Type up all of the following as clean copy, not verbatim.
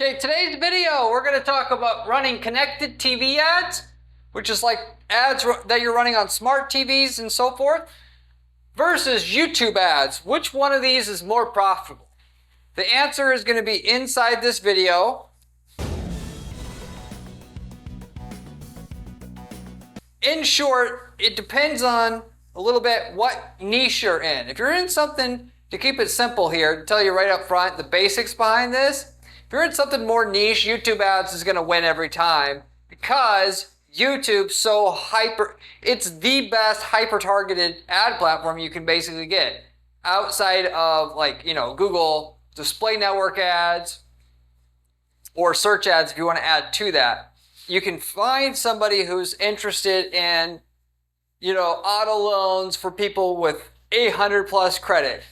Okay, today's video, we're going to talk about running connected TV ads, which is like ads that you're running on smart TVs and so forth, versus YouTube ads. Which one of these is more profitable? The answer is going to be inside this video. In short, it depends on a little bit what niche you're in. If you're in something, to keep it simple here, to tell you right up front the basics behind this, if you're in something more niche, YouTube ads is going to win every time because YouTube's so it's the best hyper-targeted ad platform you can basically get outside of Google display network ads or search ads if you want to add to that. You can find somebody who's interested in, auto loans for people with 800 plus credit.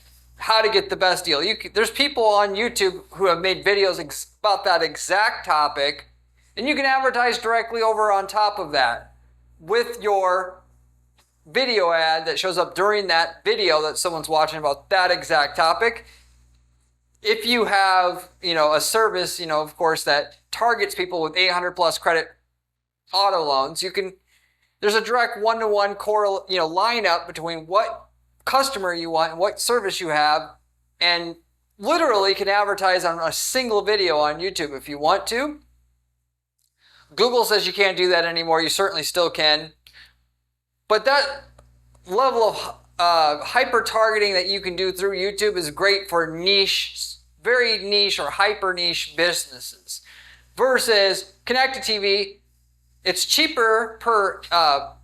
How to get the best deal. There's people on YouTube who have made videos about that exact topic, and you can advertise directly over on top of that with your video ad that shows up during that video that someone's watching about that exact topic. If you have, a service, of course, that targets people with 800 plus credit auto loans, there's a direct one-to-one lineup between what customer you want and what service you have, and literally can advertise on a single video on YouTube if you want to. Google says you can't do that anymore. You certainly still can. But that level of hyper targeting that you can do through YouTube is great for niche, very niche or hyper niche businesses. Versus connected TV, it's cheaper per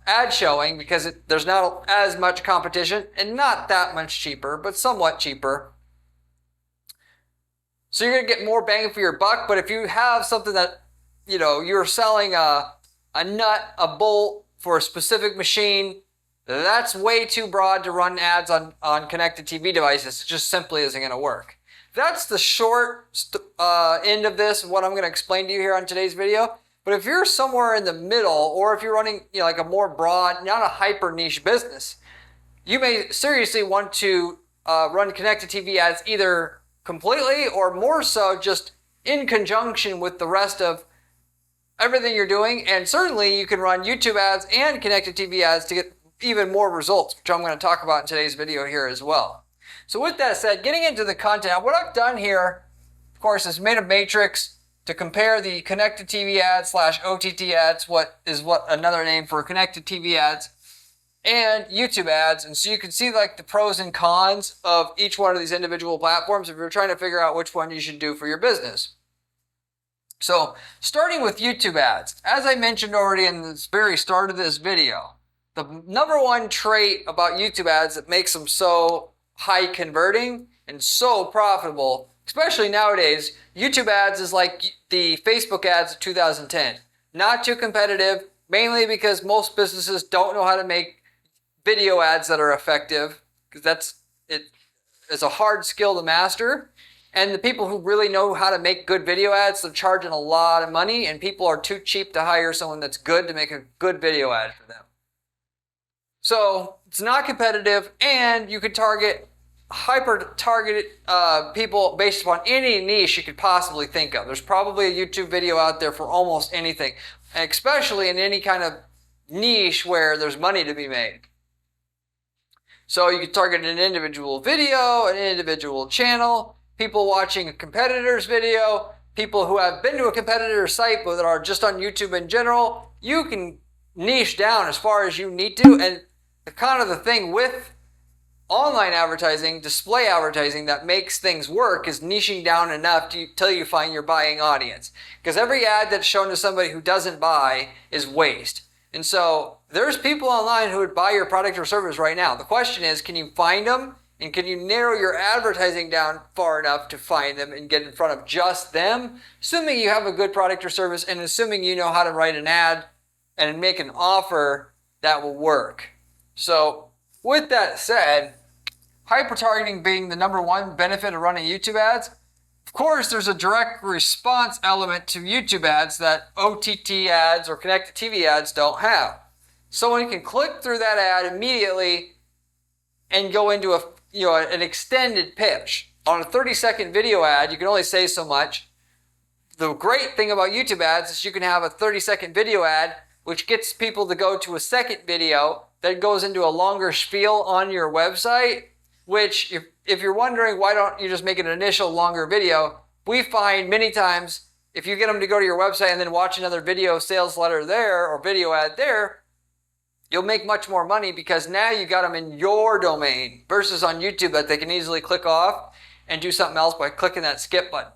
ad showing because there's not as much competition, and not that much cheaper, but somewhat cheaper. So you're going to get more bang for your buck. But if you have something that, you're selling a nut, a bolt for a specific machine, that's way too broad to run ads on connected TV devices. It just simply isn't going to work. That's the short end of this, what I'm going to explain to you here on today's video. But if you're somewhere in the middle, or if you're running like a more broad, not a hyper niche business, you may seriously want to run connected TV ads either completely or more so just in conjunction with the rest of everything you're doing. And certainly you can run YouTube ads and connected TV ads to get even more results, which I'm going to talk about in today's video here as well. So with that said, getting into the content, what I've done here, of course, is made a matrix to compare the connected TV ads / OTT ads, what another name for connected TV ads, and YouTube ads. And so you can see the pros and cons of each one of these individual platforms if you're trying to figure out which one you should do for your business. So starting with YouTube ads, as I mentioned already in the very start of this video, the number one trait about YouTube ads that makes them so high converting and so profitable, especially nowadays, YouTube ads is like the Facebook ads of 2010. Not too competitive, mainly because most businesses don't know how to make video ads that are effective, because it's a hard skill to master. And the people who really know how to make good video ads, they're charging a lot of money, and people are too cheap to hire someone that's good to make a good video ad for them. So it's not competitive, and you could hyper-targeted people based upon any niche you could possibly think of. There's probably a YouTube video out there for almost anything, and especially in any kind of niche where there's money to be made. So you could target an individual video, an individual channel, people watching a competitor's video, people who have been to a competitor's site but that are just on YouTube in general. You can niche down as far as you need to, and the thing with online advertising, display advertising that makes things work is niching down enough till you find your buying audience. Because every ad that's shown to somebody who doesn't buy is waste. And so there's people online who would buy your product or service right now. The question is, can you find them? And can you narrow your advertising down far enough to find them and get in front of just them? Assuming you have a good product or service, and assuming you know how to write an ad and make an offer that will work. So with that said, hyper-targeting being the number one benefit of running YouTube ads, of course there's a direct response element to YouTube ads that OTT ads or connected TV ads don't have. Someone can click through that ad immediately and go into an extended pitch. On a 30-second video ad, you can only say so much. the great thing about YouTube ads is you can have a 30-second video ad, which gets people to go to a second video that goes into a longer spiel on your website, which if you're wondering why don't you just make an initial longer video, we find many times if you get them to go to your website and then watch another video sales letter there or video ad there, you'll make much more money because now you got them in your domain versus on YouTube that they can easily click off and do something else by clicking that skip button.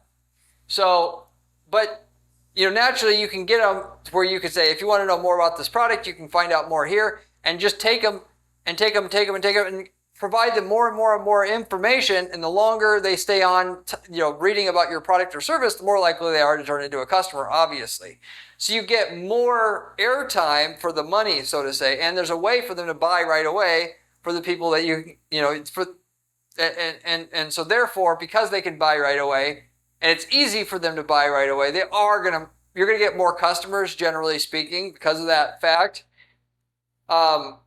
So, but naturally you can get them to where you could say, if you want to know more about this product, you can find out more here, and just take them and provide them more and more and more information. And the longer they stay on, reading about your product or service, the more likely they are to turn into a customer, obviously. So you get more airtime for the money, so to say, and there's a way for them to buy right away for the people that and so therefore, because they can buy right away, and it's easy for them to buy right away, you're gonna get more customers, generally speaking, because of that fact.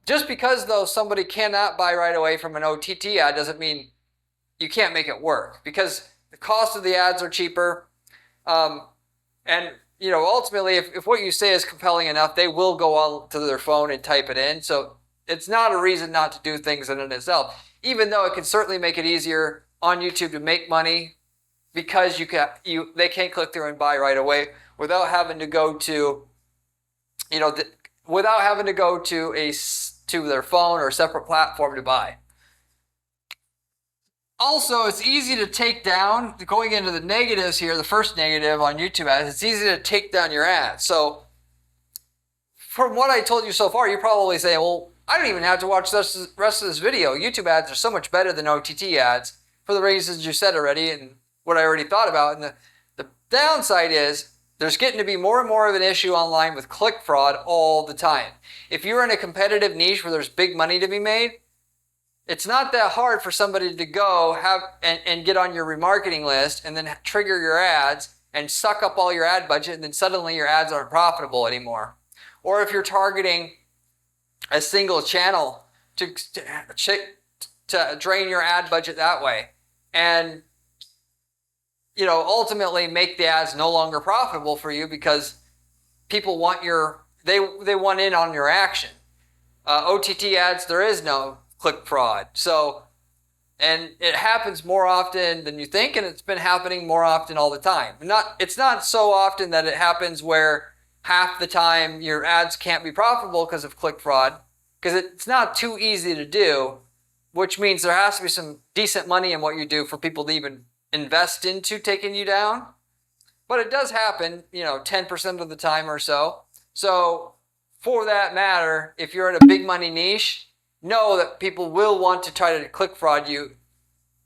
Just because though somebody cannot buy right away from an OTT ad doesn't mean you can't make it work, because the cost of the ads are cheaper, and ultimately, if what you say is compelling enough, they will go on to their phone and type it in. So it's not a reason not to do things in and itself, even though it can certainly make it easier on YouTube to make money, because they can't click through and buy right away without having to go to, without having to go to their phone or a separate platform to buy. Also, it's easy to take down, going into the negatives here, the first negative on YouTube ads, it's easy to take down your ads. So from what I told you so far, you're probably saying, well, I don't even have to watch the rest of this video. YouTube ads are so much better than OTT ads for the reasons you said already and what I already thought about. And the downside is there's getting to be more and more of an issue online with click fraud all the time. If you're in a competitive niche where there's big money to be made, it's not that hard for somebody to go and get on your remarketing list and then trigger your ads and suck up all your ad budget, and then suddenly your ads aren't profitable anymore. Or if you're targeting a single channel to drain your ad budget that way, and ultimately make the ads no longer profitable for you because people want they want in on your action. OTT ads, there is no click fraud. So, and it happens more often than you think, and it's been happening more often all the time. It's not so often that it happens where half the time your ads can't be profitable because of click fraud, because it's not too easy to do, which means there has to be some decent money in what you do for people to even invest into taking you down. But it does happen, 10% of the time or so. So for that matter, if you're in a big money niche, know that people will want to try to click fraud you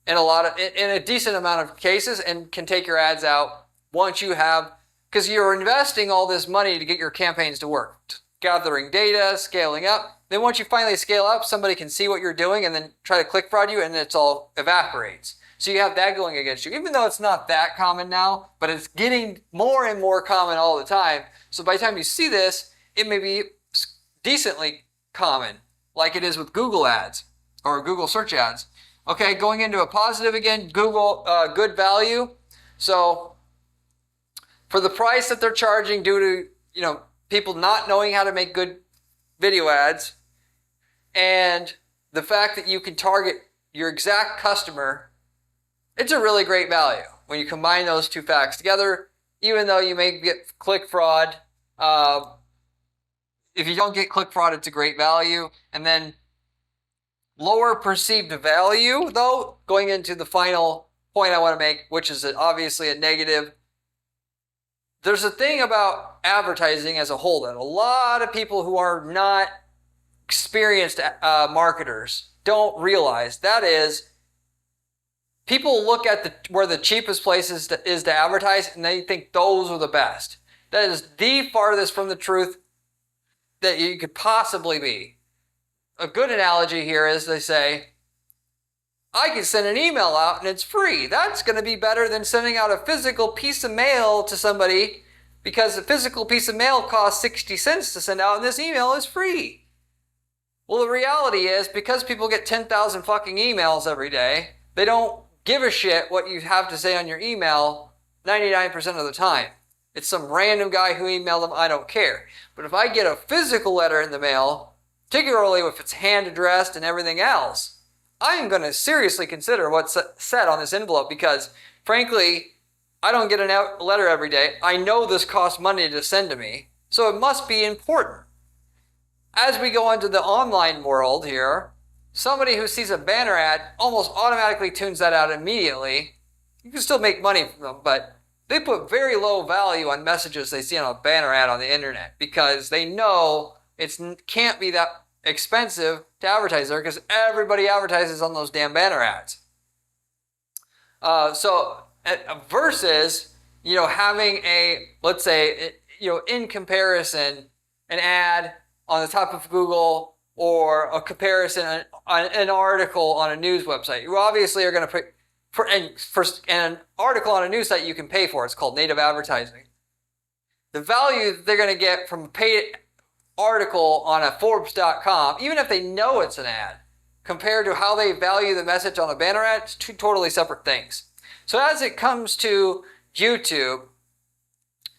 in a decent amount of cases, and can take your ads out once you have, because you're investing all this money to get your campaigns to work, gathering data, scaling up. Then once you finally scale up, somebody can see what you're doing and then try to click fraud you, and it's all evaporates. So you have that going against you, even though it's not that common now, but it's getting more and more common all the time. So by the time you see this, it may be decently common, like it is with Google ads or Google search ads. Okay, going into a positive again, Google good value. So for the price that they're charging due to people not knowing how to make good video ads, and the fact that you can target your exact customer, it's a really great value when you combine those two facts together. Even though you may get click fraud, if you don't get click fraud, it's a great value. And then lower perceived value, though, going into the final point I want to make, which is obviously a negative. There's a thing about advertising as a whole that a lot of people who are not experienced marketers don't realize. That is, people look at where the cheapest place is to advertise, and they think those are the best. That is the farthest from the truth that you could possibly be. A good analogy here is they say, I can send an email out and it's free. That's going to be better than sending out a physical piece of mail to somebody, because a physical piece of mail costs 60 cents to send out and this email is free. Well, the reality is, because people get 10,000 fucking emails every day, they don't give a shit what you have to say on your email 99% of the time. it's some random guy who emailed them, I don't care. But if I get a physical letter in the mail, particularly if it's hand addressed and everything else, I am going to seriously consider what's said on this envelope, because frankly, I don't get a letter every day. I know this costs money to send to me, so it must be important. As we go into the online world here, somebody who sees a banner ad almost automatically tunes that out immediately. You can still make money from them, but they put very low value on messages they see on a banner ad on the internet, because they know it can't be that expensive to advertise there, because everybody advertises on those damn banner ads. Versus, having let's say, in comparison, an ad on the top of Google, or a comparison on an article on a news website. You obviously are going to put, an article on a news site you can pay for. It's called native advertising. The value that they're going to get from a paid article on a Forbes.com, even if they know it's an ad, compared to how they value the message on a banner ad, it's two totally separate things. So as it comes to YouTube,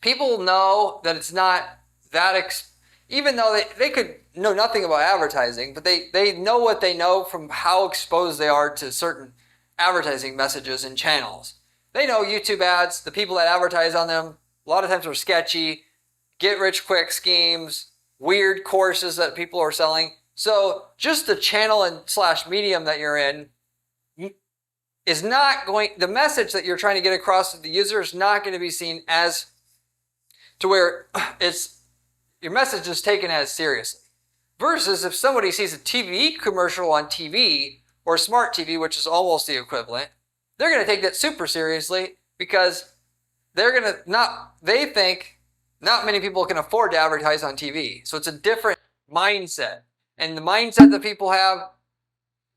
people know that it's not that even though they could know nothing about advertising, but they know what they know from how exposed they are to certain advertising messages and channels. They know YouTube ads, the people that advertise on them, a lot of times are sketchy, get-rich-quick schemes, weird courses that people are selling. So just the channel and / medium that you're in is not going, the message that you're trying to get across to the user is not going to be seen as, to where your message is taken as seriously. Versus if somebody sees a TV commercial on TV, or smart TV, which is almost the equivalent, they're going to take that super seriously, because they think not many people can afford to advertise on TV. So it's a different mindset. And the mindset that people have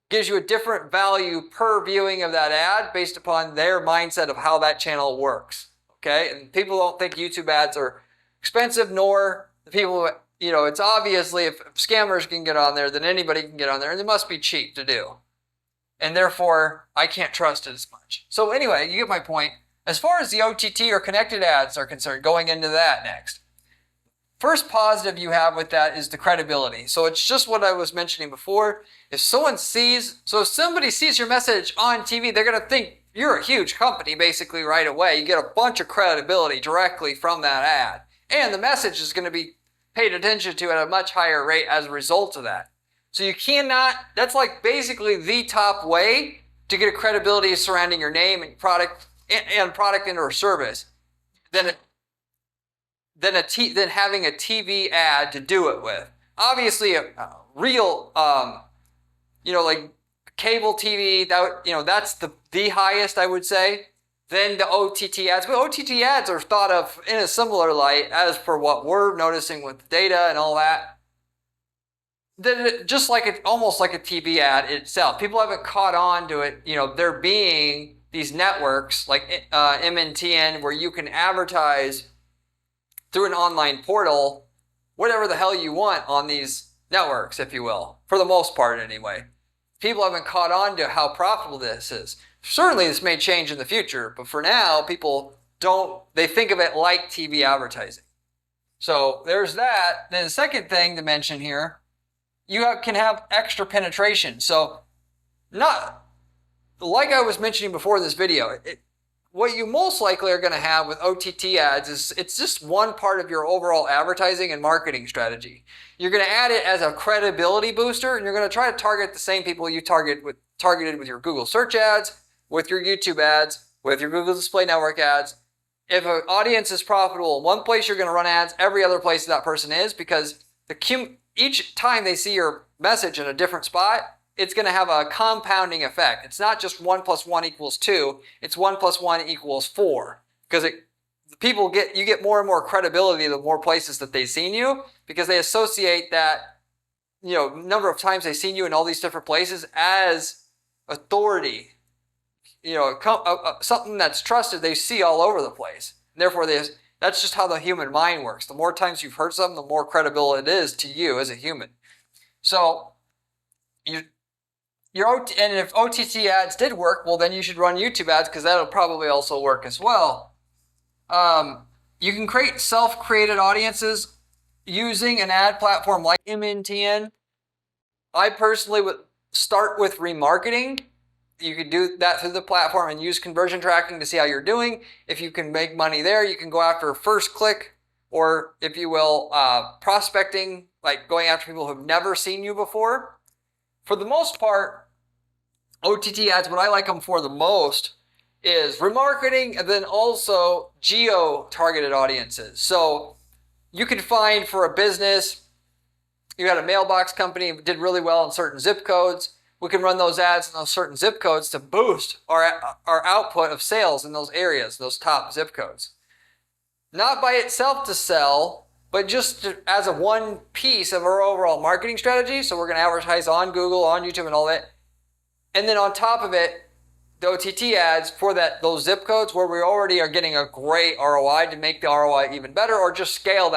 gives you a different value per viewing of that ad based upon their mindset of how that channel works. Okay? And people don't think YouTube ads are expensive, nor the people, it's obviously if scammers can get on there, then anybody can get on there, and they must be cheap to do. And therefore, I can't trust it as much. So anyway, you get my point. As far as the OTT or connected ads are concerned, going into that next. First positive you have with that is the credibility. So it's just what I was mentioning before. If somebody sees your message on TV, they're going to think you're a huge company basically right away. You get a bunch of credibility directly from that ad. And the message is going to be paid attention to at a much higher rate as a result of that. So you cannot, that's like basically the top way to get a credibility surrounding your name and product and or service than having a TV ad to do it with. Obviously, a real, like cable TV, that's the highest, I would say. Then the OTT ads. But OTT ads are thought of in a similar light as for what we're noticing with data and all that. Then almost like a TV ad itself. People haven't caught on to it. There being these networks like MNTN where you can advertise through an online portal whatever the hell you want on these networks, if you will, for the most part anyway. People haven't caught on to how profitable this is. Certainly this may change in the future, but for now, people they think of it like TV advertising. So there's that. Then the second thing to mention here, you can have extra penetration. So not like I was mentioning before in this video, what you most likely are going to have with OTT ads is it's just one part of your overall advertising and marketing strategy. You're going to add it as a credibility booster, and you're going to try to target the same people you targeted with your Google search ads, with your YouTube ads, with your Google Display Network ads. If an audience is profitable in one place, you're going to run ads every other place that person is, because each time they see your message in a different spot, it's going to have a compounding effect. It's not just 1 + 1 = 2. It's 1 + 1 = 4. Because you get more and more credibility the more places that they've seen you, because they associate that number of times they've seen you in all these different places as authority. Something that's trusted they see all over the place. And therefore, that's just how the human mind works. The more times you've heard something, the more credible it is to you as a human. So, and if OTT ads did work, well, then you should run YouTube ads, because that'll probably also work as well. You can create self-created audiences using an ad platform like MNTN. I personally would start with remarketing. You could do that through the platform and use conversion tracking to see how you're doing. If you can make money there, you can go after first click, or if you will, prospecting, like going after people who've never seen you before. For the most part, OTT ads, what I like them for the most is remarketing and then also geo-targeted audiences. So you could find for a business, you had a mailbox company did really well in certain zip codes. We can run those ads in those certain zip codes to boost our output of sales in those areas, those top zip codes. Not by itself to sell, but just as a one piece of our overall marketing strategy. So we're going to advertise on Google, on YouTube, and all that. And then on top of it, the OTT ads for those zip codes where we already are getting a great ROI to make the ROI even better, or just scale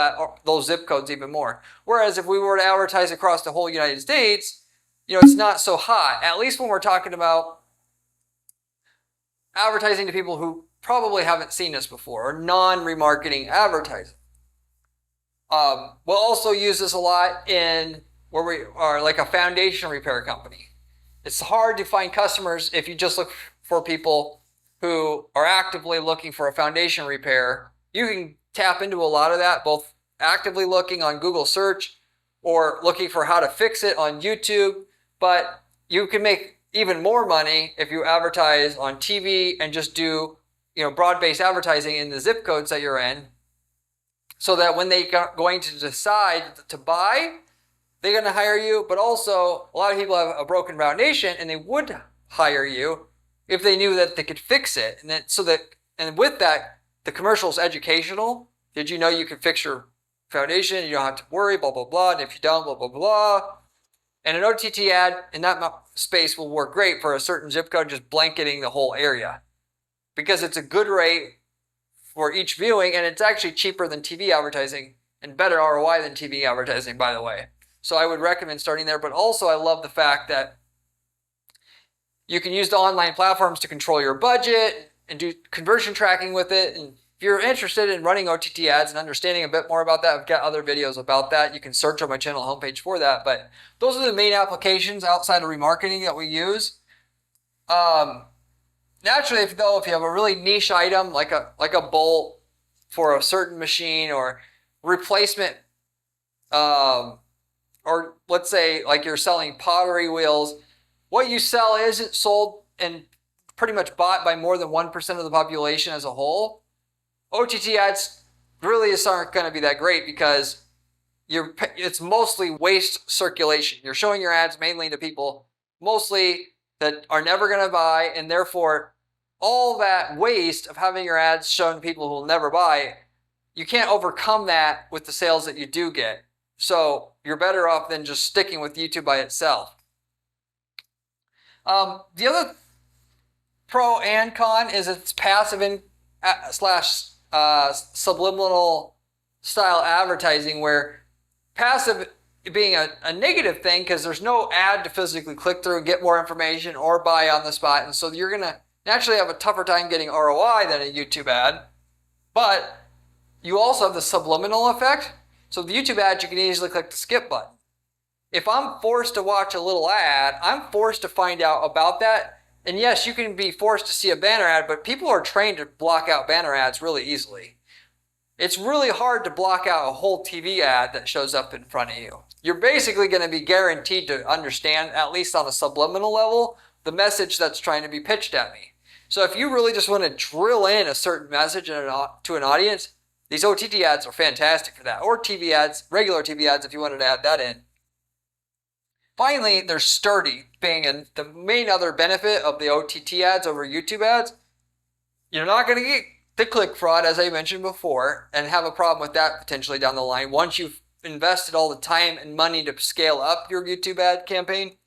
those zip codes even more. Whereas if we were to advertise across the whole United States, it's not so hot. At least when we're talking about advertising to people who probably haven't seen us before, or non-remarketing advertising. We'll also use this a lot in where we are like a foundation repair company. It's hard to find customers if you just look for people who are actively looking for a foundation repair. You can tap into a lot of that, both actively looking on Google search or looking for how to fix it on YouTube. But you can make even more money if you advertise on TV and just do broad-based advertising in the zip codes that you're in, so that when they're going to decide to buy, they're going to hire you. But also, a lot of people have a broken foundation and they would hire you if they knew that they could fix it. And with that, the commercial is educational. Did you know you can fix your foundation? You don't have to worry, blah, blah, blah. And if you don't, blah, blah, blah. And an OTT ad in that space will work great for a certain zip code, just blanketing the whole area, because it's a good rate for each viewing, and it's actually cheaper than TV advertising and better ROI than TV advertising, by the way. So I would recommend starting there. But also I love the fact that you can use the online platforms to control your budget and do conversion tracking with it. And if you're interested in running OTT ads and understanding a bit more about that, I've got other videos about that. You can search on my channel homepage for that. But those are the main applications outside of remarketing that we use. Naturally, if you have a really niche item like a bolt for a certain machine, or replacement, or let's say like you're selling pottery wheels, what you sell isn't sold and pretty much bought by more than 1% of the population as a whole. OTT ads really aren't going to be that great, because it's mostly waste circulation. You're showing your ads mainly to people mostly that are never going to buy, and therefore all that waste of having your ads shown to people who will never buy, you can't overcome that with the sales that you do get. So you're better off than just sticking with YouTube by itself. The other pro and con is it's passive subliminal style advertising, where passive being a negative thing because there's no ad to physically click through and get more information or buy on the spot. And so you're going to naturally have a tougher time getting ROI than a YouTube ad. But you also have the subliminal effect. So the YouTube ad, you can easily click the skip button. If I'm forced to watch a little ad, I'm forced to find out about that. And yes, you can be forced to see a banner ad, but people are trained to block out banner ads really easily. It's really hard to block out a whole TV ad that shows up in front of you. You're basically going to be guaranteed to understand, at least on a subliminal level, the message that's trying to be pitched at me. So if you really just want to drill in a certain message to an audience, these OTT ads are fantastic for that. Or TV ads, regular TV ads if you wanted to add that in. Finally, they're sturdy, being the main other benefit of the OTT ads over YouTube ads. You're not going to get the click fraud, as I mentioned before, and have a problem with that potentially down the line once you've invested all the time and money to scale up your YouTube ad campaign.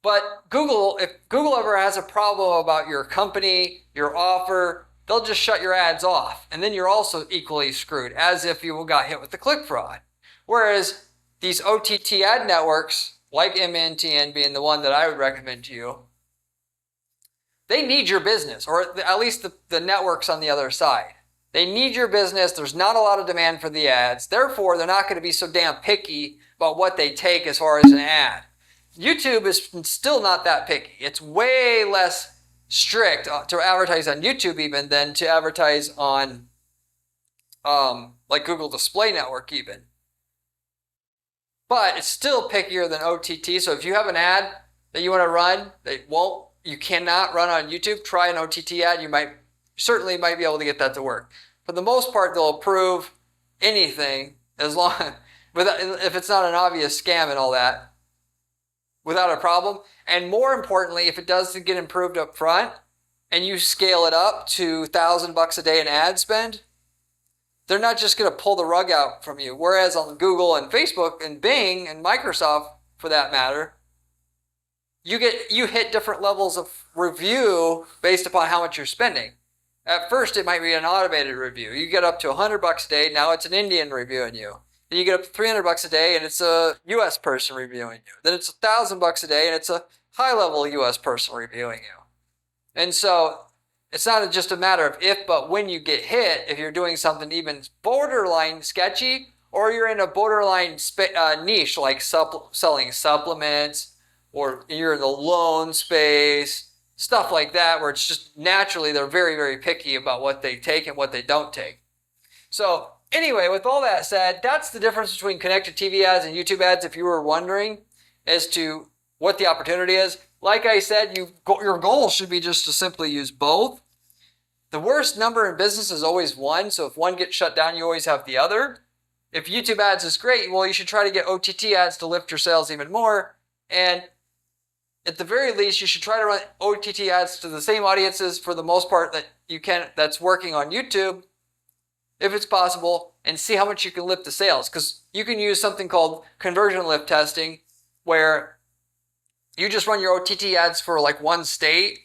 But if Google ever has a problem about your company, your offer, they'll just shut your ads off. And then you're also equally screwed, as if you got hit with the click fraud. Whereas these OTT ad networks, like MNTN being the one that I would recommend to you, they need your business, or at least the networks on the other side. They need your business. There's not a lot of demand for the ads. Therefore, they're not going to be so damn picky about what they take as far as an ad. YouTube is still not that picky. It's way less strict to advertise on YouTube even than to advertise on like Google Display Network even. But it's still pickier than OTT. So if you have an ad that you want to run that you cannot run on YouTube, try an OTT ad. You certainly might be able to get that to work. For the most part, they'll approve anything as long if it's not an obvious scam and all that, without a problem. And more importantly, if it does get improved up front and you scale it up to $1,000 a day in ad spend, they're not just going to pull the rug out from you. Whereas on Google and Facebook and Bing and Microsoft, for that matter, you hit different levels of review based upon how much you're spending. At first, it might be an automated review. You get up to $100 a day. Now it's an Indian reviewing you. Then you get up to $300 a day, and it's a U.S. person reviewing you. Then it's $1,000 a day, and it's a high-level U.S. person reviewing you. And so it's not just a matter of if, but when you get hit, if you're doing something even borderline sketchy, or you're in a borderline niche like selling supplements, or you're in the loan space, stuff like that, where it's just naturally they're very, very picky about what they take and what they don't take. So anyway, with all that said, that's the difference between connected TV ads and YouTube ads, if you were wondering as to what the opportunity is. Like I said, your goal should be just to simply use both. The worst number in business is always one, so if one gets shut down, you always have the other. If YouTube ads is great, well, you should try to get OTT ads to lift your sales even more. And at the very least, you should try to run OTT ads to the same audiences for the most part that you can, that's working on YouTube, if it's possible, and see how much you can lift the sales. Because you can use something called conversion lift testing, where you just run your OTT ads for like one state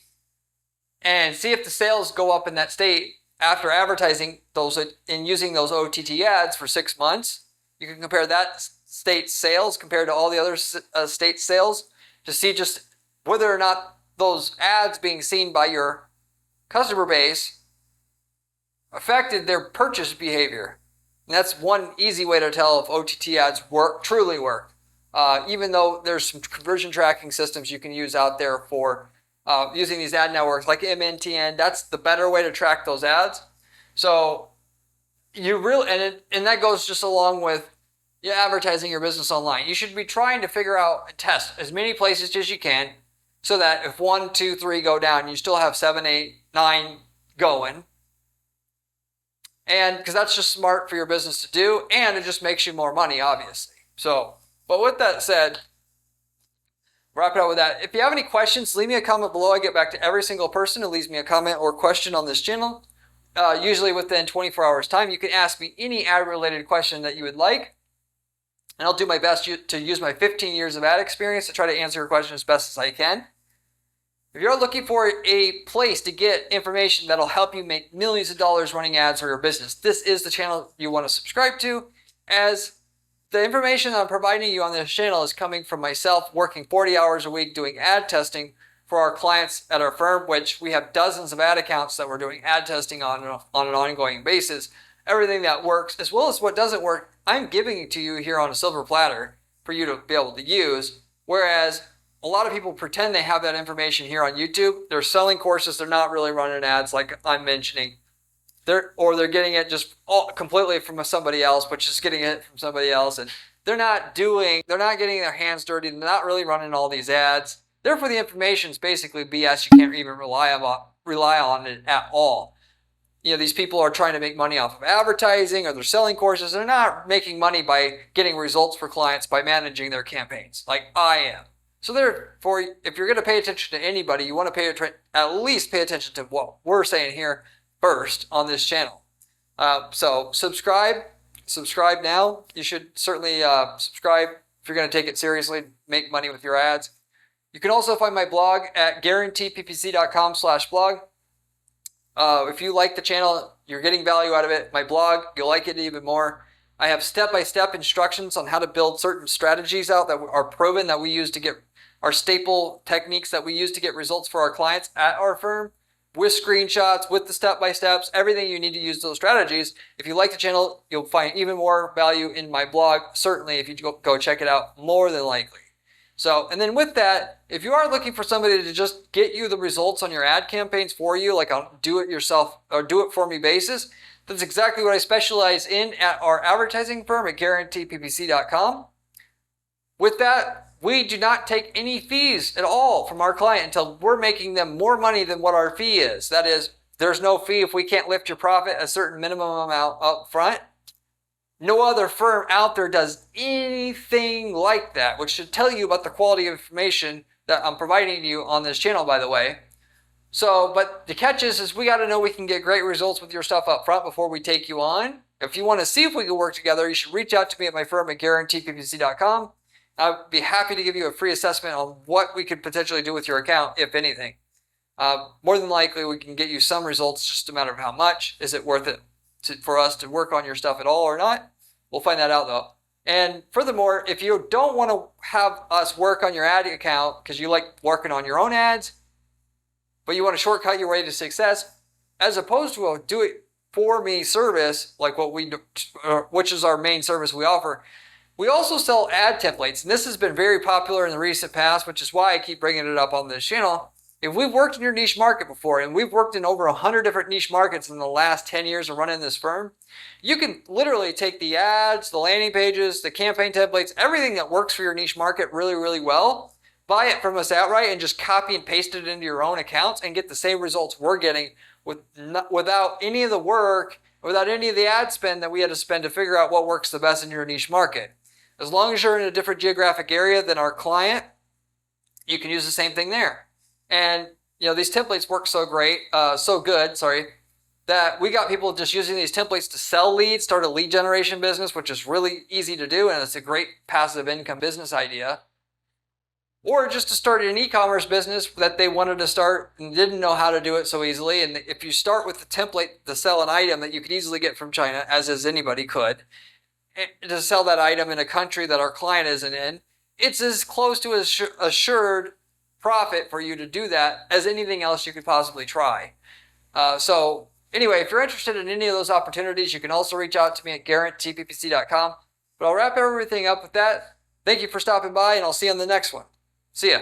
and see if the sales go up in that state after advertising those and using those OTT ads for 6 months. You can compare that state's sales compared to all the other state sales to see just whether or not those ads being seen by your customer base affected their purchase behavior. And that's one easy way to tell if OTT ads truly work. Even though there's some conversion tracking systems you can use out there for using these ad networks like MNTN, that's the better way to track those ads. So you really, and that goes just along with advertising your business online. You should be trying to figure out and test as many places as you can, so that if 1, 2, 3 go down, you still have 7, 8, 9 going. And because that's just smart for your business to do, and it just makes you more money, obviously. So, but with that said, wrap it up with that. If you have any questions, leave me a comment below. I get back to every single person who leaves me a comment or question on this channel. Usually within 24 hours time. You can ask me any ad-related question that you would like. And I'll do my best to use my 15 years of ad experience to try to answer your question as best as I can. If you're looking for a place to get information that'll help you make millions of dollars running ads for your business, this is the channel you want to subscribe to, as the information that I'm providing you on this channel is coming from myself working 40 hours a week doing ad testing for our clients at our firm, which we have dozens of ad accounts that we're doing ad testing on an ongoing basis. Everything that works, as well as what doesn't work, I'm giving it to you here on a silver platter for you to be able to use. Whereas a lot of people pretend they have that information here on YouTube. They're selling courses. They're not really running ads like I'm mentioning. They're getting it just completely from somebody else, but just getting it from somebody else. And they're not getting their hands dirty. They're not really running all these ads. Therefore, the information is basically BS. You can't even rely on it at all. These people are trying to make money off of advertising, or they're selling courses. They're not making money by getting results for clients by managing their campaigns like I am. So therefore, if you're going to pay attention to anybody, you want to at least pay attention to what we're saying here first on this channel. So subscribe now. You should certainly subscribe if you're going to take it seriously, make money with your ads. You can also find my blog at guaranteeppc.com/blog. If you like the channel, you're getting value out of it, my blog, you'll like it even more. I have step-by-step instructions on how to build certain strategies out that are proven, that we use to get our staple techniques that we use to get results for our clients at our firm. with screenshots, with the step-by-steps, everything you need to use those strategies. If you like the channel, you'll find even more value in my blog. Certainly, if you go check it out, more than likely. So, and then with that, if you are looking for somebody to just get you the results on your ad campaigns for you, like on do it yourself or do it for me basis, that's exactly what I specialize in at our advertising firm at guaranteeppc.com. With that, we do not take any fees at all from our client until we're making them more money than what our fee is. That is, there's no fee if we can't lift your profit a certain minimum amount up front. No other firm out there does anything like that, which should tell you about the quality of information that I'm providing you on this channel, by the way. So, but the catch is we got to know we can get great results with your stuff up front before we take you on. If you want to see if we can work together, you should reach out to me at my firm at guaranteeppc.com. I'd be happy to give you a free assessment on what we could potentially do with your account, if anything. More than likely, we can get you some results, just a matter of how much. Is it worth it for us to work on your stuff at all or not? We'll find that out though. And furthermore, if you don't want to have us work on your ad account because you like working on your own ads, but you want to shortcut your way to success, as opposed to a do-it-for-me service, like what we do, which is our main service we offer, we also sell ad templates. And this has been very popular in the recent past, which is why I keep bringing it up on this channel. If we've worked in your niche market before, and we've worked in over 100 different niche markets in the last 10 years of running this firm, you can literally take the ads, the landing pages, the campaign templates, everything that works for your niche market really, really well, buy it from us outright and just copy and paste it into your own accounts and get the same results we're getting without any of the work, without any of the ad spend that we had to spend to figure out what works the best in your niche market. As long as you're in a different geographic area than our client, you can use the same thing there. And these templates work so good, that we got people just using these templates to sell leads, start a lead generation business, which is really easy to do, and it's a great passive income business idea. Or just to start an e-commerce business that they wanted to start and didn't know how to do it so easily. And if you start with the template to sell an item that you could easily get from China, as anybody could, to sell that item in a country that our client isn't in, it's as close to assured profit for you to do that as anything else you could possibly try. So anyway, if you're interested in any of those opportunities, you can also reach out to me at guaranteeppc.com. But I'll wrap everything up with that. Thank you for stopping by, and I'll see you on the next one. See ya.